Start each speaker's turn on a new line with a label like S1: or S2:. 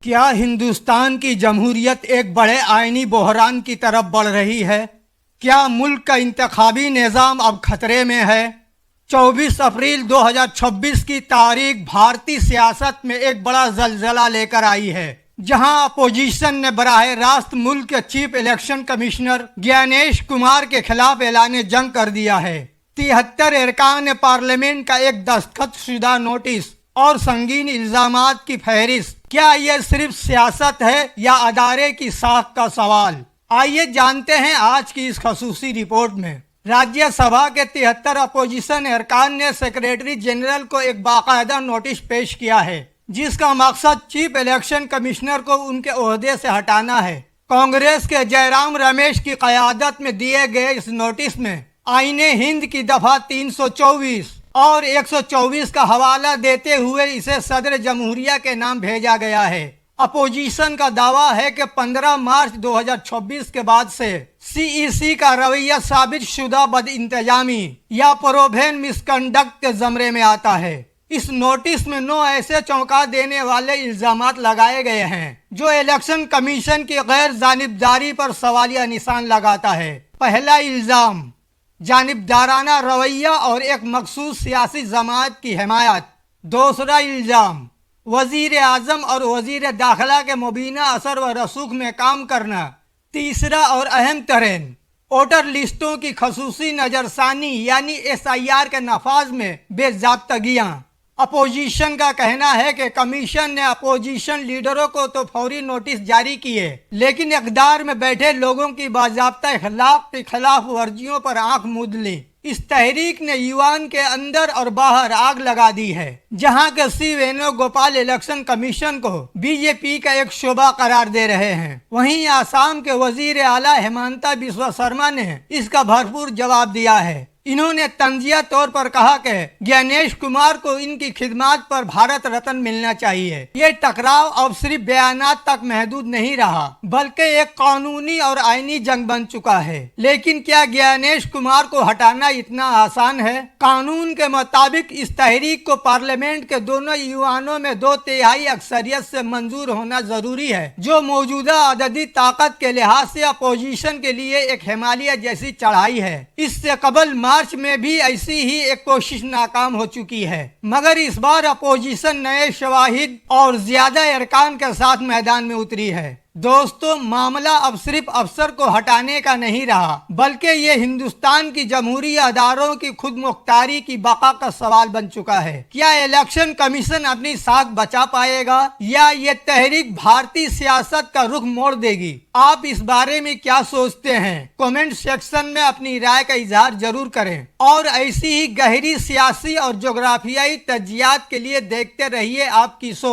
S1: کیا ہندوستان کی جمہوریت ایک بڑے آئینی بحران کی طرف بڑھ رہی ہے؟ کیا ملک کا انتخابی نظام اب خطرے میں ہے؟ 24 اپریل 2026 کی تاریخ بھارتی سیاست میں ایک بڑا زلزلہ لے کر آئی ہے، جہاں اپوزیشن نے براہ راست ملک کے چیف الیکشن کمشنر گیانیش کمار کے خلاف اعلان جنگ کر دیا ہے۔ 73 ارکان پارلیمنٹ کا ایک دستخط شدہ نوٹس اور سنگین الزامات کی فہرست، کیا یہ صرف سیاست ہے یا ادارے کی ساکھ کا سوال؟ آئیے جانتے ہیں آج کی اس خصوصی رپورٹ میں۔ راجیہ سبھا کے 73 اپوزیشن ارکان نے سیکریٹری جنرل کو ایک باقاعدہ نوٹس پیش کیا ہے، جس کا مقصد چیف الیکشن کمشنر کو ان کے عہدے سے ہٹانا ہے۔ کانگریس کے جے رام رمیش کی قیادت میں دیے گئے اس نوٹس میں آئین ہند کی دفعہ 324 اور 124 کا حوالہ دیتے ہوئے اسے صدر جمہوریہ کے نام بھیجا گیا ہے۔ اپوزیشن کا دعویٰ ہے کہ 15 مارچ 2026 کے بعد سے سی ای سی کا رویہ ثابت شدہ بد انتظامی یا پروبین مس کنڈکٹ کے زمرے میں آتا ہے۔ اس نوٹس میں 9 ایسے چونکا دینے والے الزامات لگائے گئے ہیں جو الیکشن کمیشن کی غیر جانبداری پر سوالیہ نشان لگاتا ہے۔ پہلا الزام، جانبدارانہ رویہ اور ایک مخصوص سیاسی جماعت کی حمایت۔ دوسرا الزام، وزیر اعظم اور وزیر داخلہ کے مبینہ اثر و رسوخ میں کام کرنا۔ تیسرا اور اہم ترین، ووٹر لسٹوں کی خصوصی نظرثانی یعنی ایس آئی آر کے نفاذ میں بے ضابطگیاں۔ اپوزیشن کا کہنا ہے کہ کمیشن نے اپوزیشن لیڈروں کو تو فوری نوٹس جاری کیے، لیکن اقتدار میں بیٹھے لوگوں کی باضابطہ اخلاق کی خلاف ورزیوں پر آنکھ موند لی۔ اس تحریک نے یوان کے اندر اور باہر آگ لگا دی ہے، جہاں کے سی وینو گوپال الیکشن کمیشن کو بی جے پی کا ایک شعبہ قرار دے رہے ہیں۔ وہیں آسام کے وزیر اعلیٰ ہیمانتا بسوا سرما نے اس کا بھرپور جواب دیا ہے۔ انہوں نے تنزیہ طور پر کہا کہ گیانیش کمار کو ان کی خدمات پر بھارت رتن ملنا چاہیے۔ یہ ٹکراؤ اب صرف بیانات تک محدود نہیں رہا، بلکہ ایک قانونی اور آئینی جنگ بن چکا ہے۔ لیکن کیا گیانیش کمار کو ہٹانا اتنا آسان ہے؟ قانون کے مطابق اس تحریک کو پارلیمنٹ کے دونوں ایوانوں میں 2/3 اکثریت سے منظور ہونا ضروری ہے، جو موجودہ عددی طاقت کے لحاظ سے اپوزیشن کے لیے ایک ہمالیہ جیسی چڑھائی ہے۔ اس سے قبل مارچ میں بھی ایسی ہی ایک کوشش ناکام ہو چکی ہے، مگر اس بار اپوزیشن نئے شواہد اور زیادہ ارکان کے ساتھ میدان میں اتری ہے۔ دوستو، معاملہ اب صرف افسر کو ہٹانے کا نہیں رہا، بلکہ یہ ہندوستان کی جمہوری اداروں کی خود مختاری کی بقا کا سوال بن چکا ہے۔ کیا الیکشن کمیشن اپنی ساکھ بچا پائے گا یا یہ تحریک بھارتی سیاست کا رخ موڑ دے گی؟ آپ اس بارے میں کیا سوچتے ہیں؟ کمنٹ سیکشن میں اپنی رائے کا اظہار ضرور کریں، اور ایسی ہی گہری سیاسی اور جغرافیائی تجزیات کے لیے دیکھتے رہیے آپ کی سوچ۔